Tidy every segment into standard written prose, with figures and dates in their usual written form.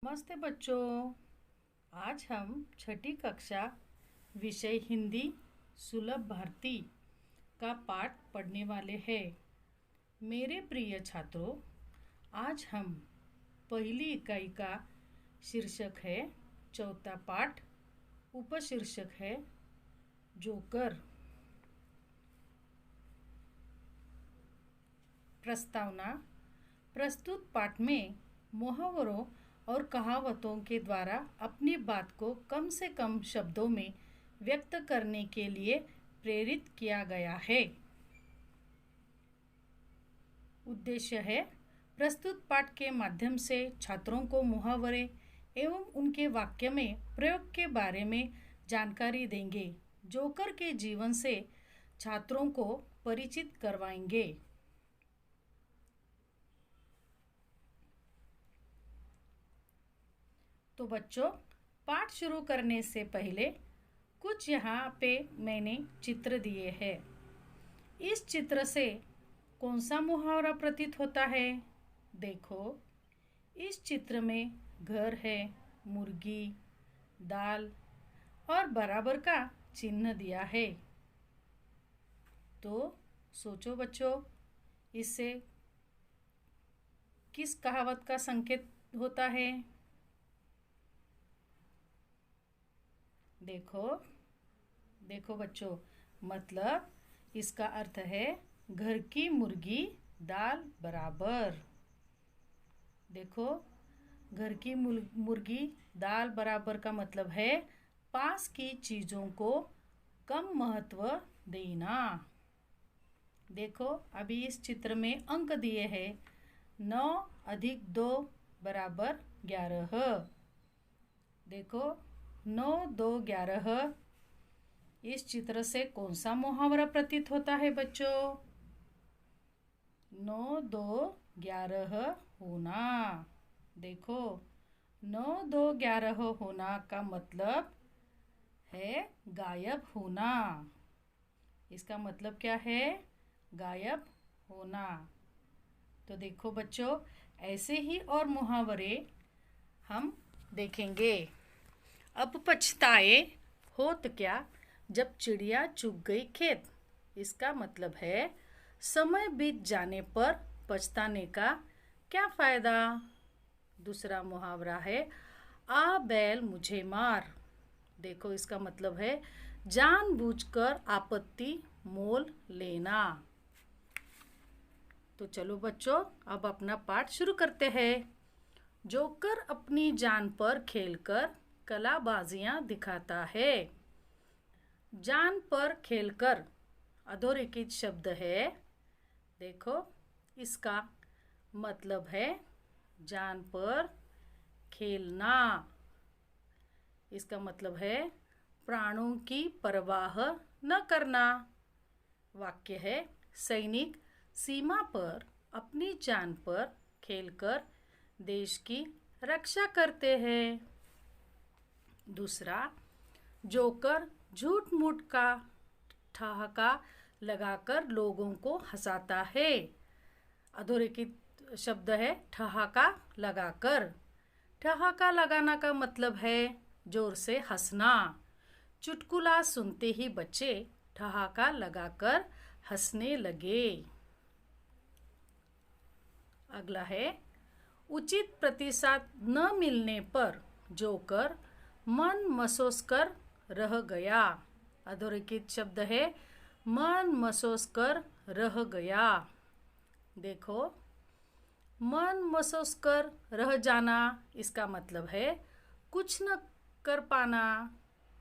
नमस्ते बच्चों। आज हम छठी कक्षा विषय हिंदी सुलभ भारती का पाठ पढ़ने वाले हैं। मेरे प्रिय छात्रों, आज हम पहली इकाई का शीर्षक है चौथा पाठ, उपशीर्षक है जोकर। प्रस्तावना। प्रस्तुत पाठ में मुहावरों और कहावतों के द्वारा अपनी बात को कम से कम शब्दों में व्यक्त करने के लिए प्रेरित किया गया है। उद्देश्य है प्रस्तुत पाठ के माध्यम से छात्रों को मुहावरे एवं उनके वाक्य में प्रयोग के बारे में जानकारी देंगे। जोकर के जीवन से छात्रों को परिचित करवाएंगे। तो बच्चों, पाठ शुरू करने से पहले कुछ यहाँ पे मैंने चित्र दिए हैं। इस चित्र से कौन सा मुहावरा प्रतीत होता है? देखो, इस चित्र में घर है, मुर्गी, दाल और बराबर का चिन्ह दिया है। तो सोचो बच्चों, इससे किस कहावत का संकेत होता है? देखो बच्चों, मतलब इसका अर्थ है घर की मुर्गी दाल बराबर। देखो, घर की मुर्गी दाल बराबर का मतलब है पास की चीज़ों को कम महत्व देना। देखो, अभी इस चित्र में अंक दिए हैं 9 + 2 = 11। देखो, 9, 2, 11। इस चित्र से कौन सा मुहावरा प्रतीत होता है बच्चों? 9, 2, 11 होना। देखो, 9, 2, 11 होना का मतलब है गायब होना। इसका मतलब क्या है? गायब होना। तो देखो बच्चों, ऐसे ही और मुहावरे हम देखेंगे। अब पछताए होत क्या जब चिड़िया चुग गई खेत। इसका मतलब है समय बीत जाने पर पछताने का क्या फायदा। दूसरा मुहावरा है आ बैल मुझे मार। देखो, इसका मतलब है जानबूझकर आपत्ति मोल लेना। तो चलो बच्चों, अब अपना पाठ शुरू करते हैं। जोकर अपनी जान पर खेलकर कलाबाजियां दिखाता है। जान पर खेलकर अधोरेखित शब्द है। देखो, इसका मतलब है जान पर खेलना। इसका मतलब है प्राणों की परवाह न करना। वाक्य है सैनिक सीमा पर अपनी जान पर खेलकर देश की रक्षा करते हैं। दूसरा, जोकर झूठ मूठ का ठहाका लगाकर लोगों को हंसाता है। अधोरेखित शब्द है ठहाका लगाकर। ठहाका लगाना का मतलब है जोर से हंसना। चुटकुला सुनते ही बच्चे ठहाका लगाकर हंसने लगे। अगला है उचित प्रतिसाद न मिलने पर जोकर मन मसोस कर रह गया। अधोरेखित शब्द है मन मसोस कर रह गया। देखो, मन मसोस कर रह जाना, इसका मतलब है कुछ न कर पाना।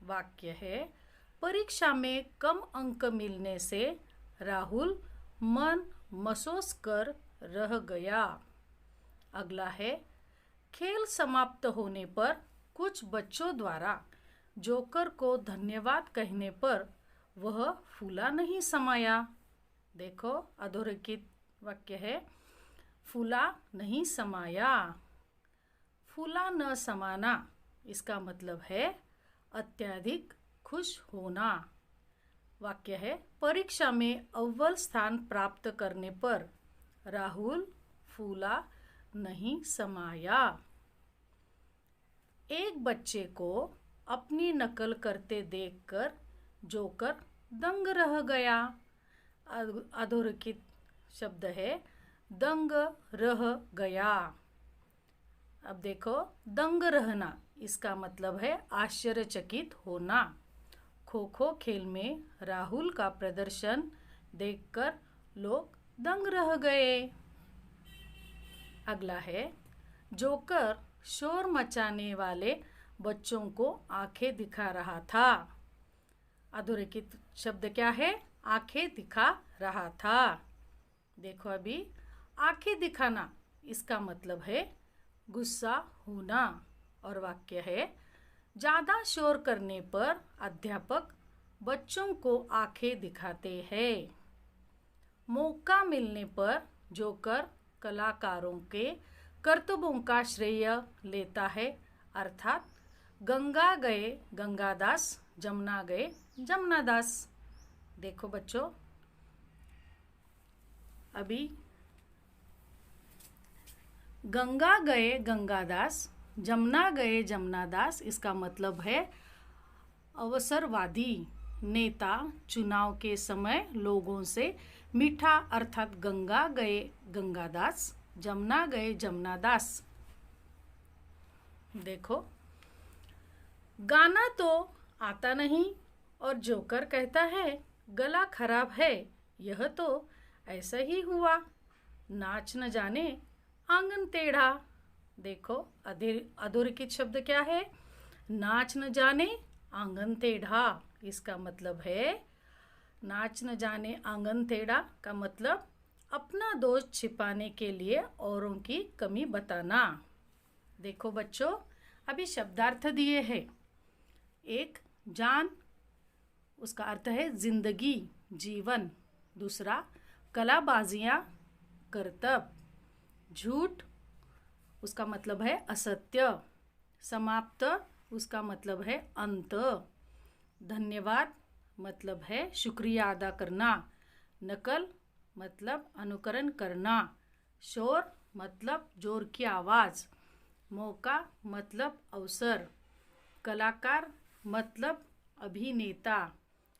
वाक्य है परीक्षा में कम अंक मिलने से राहुल मन मसोस कर रह गया। अगला है खेल समाप्त होने पर कुछ बच्चों द्वारा जोकर को धन्यवाद कहने पर वह फूला नहीं समाया। देखो, अधोरेखित वाक्य है फूला नहीं समाया। फूला न समाना, इसका मतलब है अत्यधिक खुश होना। वाक्य है परीक्षा में अव्वल स्थान प्राप्त करने पर राहुल फूला नहीं समाया। एक बच्चे को अपनी नकल करते देखकर जोकर दंग रह गया। अधोरेखित शब्द है दंग रह गया। अब देखो, दंग रहना इसका मतलब है आश्चर्यचकित होना। खो खो खेल में राहुल का प्रदर्शन देखकर लोग दंग रह गए। अगला है जोकर शोर मचाने वाले बच्चों को आंखें दिखा रहा था। अधोरेखित शब्द क्या है? आंखें दिखा रहा था। देखो अभी, आंखें दिखाना इसका मतलब है गुस्सा होना। और वाक्य है ज़्यादा शोर करने पर अध्यापक बच्चों को आंखें दिखाते हैं। मौका मिलने पर जोकर कलाकारों के कर्तव्यों का श्रेय लेता है, अर्थात गंगा गए गंगादास, जमुना गए जमुनादास। देखो बच्चों, अभी गंगा गए गंगादास, जमुना गए जमुनादास इसका मतलब है अवसरवादी नेता चुनाव के समय लोगों से मीठा, अर्थात गंगा गए गंगादास, जमुना गए जमुनादास। देखो, गाना तो आता नहीं और जोकर कहता है गला खराब है, यह तो ऐसा ही हुआ, नाच न जाने आंगन टेढ़ा। देखो, अधोरेखित शब्द क्या है? नाच न जाने आंगन टेढ़ा। इसका मतलब है नाच न जाने आंगन टेढ़ा का मतलब अपना दोष छिपाने के लिए औरों की कमी बताना। देखो बच्चों, अभी शब्दार्थ दिए हैं। एक, जान, उसका अर्थ है जिंदगी, जीवन। दूसरा, कलाबाजियाँ, करतब। झूठ, उसका मतलब है असत्य। समाप्त, उसका मतलब है अंत। धन्यवाद मतलब है शुक्रिया अदा करना। नकल मतलब अनुकरण करना। शोर मतलब जोर की आवाज़। मौका मतलब अवसर। कलाकार मतलब अभिनेता।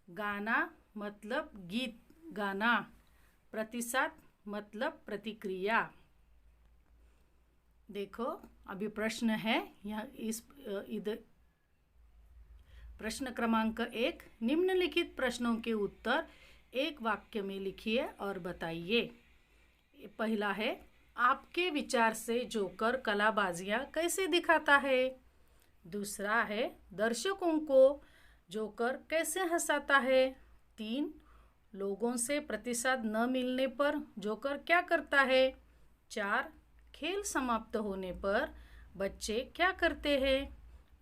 गाना मतलब गीत गाना। प्रतिसाद मतलब प्रतिक्रिया। देखो, अभी प्रश्न है यह इधर प्रश्न क्रमांक 1, निम्नलिखित प्रश्नों के उत्तर एक वाक्य में लिखिए और बताइए। पहला है, आपके विचार से जोकर कलाबाजियाँ कैसे दिखाता है? दूसरा है, दर्शकों को जोकर कैसे हंसाता है? 3, लोगों से प्रतिसाद न मिलने पर जोकर क्या करता है? 4, खेल समाप्त होने पर बच्चे क्या करते हैं?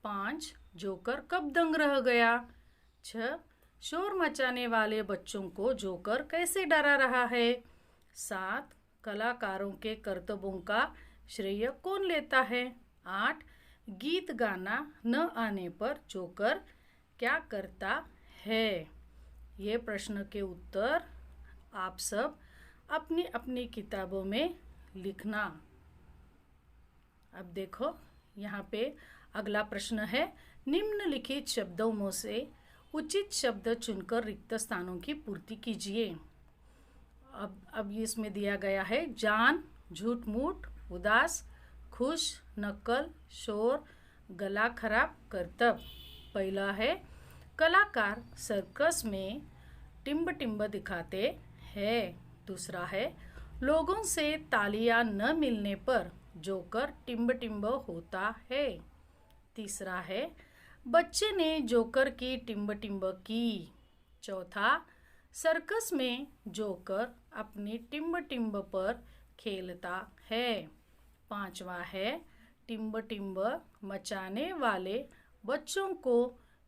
5, जोकर कब दंग रह गया? 6, शोर मचाने वाले बच्चों को जोकर कैसे डरा रहा है? 7, कलाकारों के कर्तव्यों का श्रेय कौन लेता है? 8, गीत गाना न आने पर जोकर क्या करता है? ये प्रश्न के उत्तर आप सब अपनी अपनी किताबों में लिखना। अब देखो, यहाँ पे अगला प्रश्न है, निम्नलिखित शब्दों में से उचित शब्द चुनकर रिक्त स्थानों की पूर्ति कीजिए। अब इसमें दिया गया है जान, झूठ मूठ, उदास, खुश, नकल, शोर, गला खराब, करतब। पहला है, कलाकार सर्कस में टिम्ब टिम्ब दिखाते हैं। दूसरा है, लोगों से तालियां न मिलने पर जोकर टिम्ब टिम्ब होता है। तीसरा है, बच्चे ने जोकर की टिम्ब टिम्ब की। चौथा, सर्कस में जोकर अपनी टिम्ब टिम्ब पर खेलता है। पांचवा है, टिम्ब टिम्ब मचाने वाले बच्चों को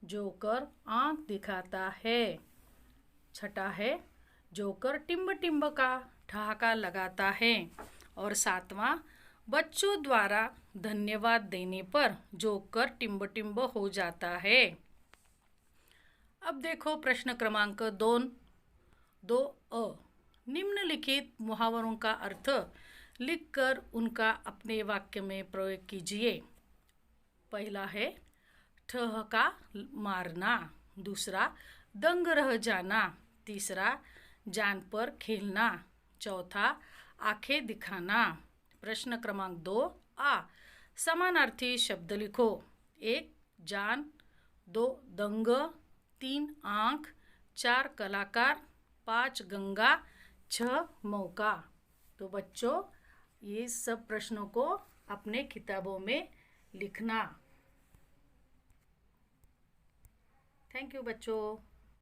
जोकर आंख दिखाता है। छठा है, जोकर टिम्ब टिम्ब का ठहाका लगाता है। और सातवां, बच्चों द्वारा धन्यवाद देने पर जोकर टिम्ब टिम्ब हो जाता है। अब देखो प्रश्न क्रमांक 2 निम्नलिखित मुहावरों का अर्थ लिखकर उनका अपने वाक्य में प्रयोग कीजिए। पहला है ठहका मारना, दूसरा दंग रह जाना, तीसरा जान पर खेलना, चौथा आंखें दिखाना। प्रश्न क्रमांक 2 आ, समानार्थी शब्द लिखो। 1 जान, 2 दंग, 3 आंख, 4 कलाकार, 5 गंगा, 6 मौका। तो बच्चों ये सब प्रश्नों को अपने किताबों में लिखना। थैंक यू बच्चों।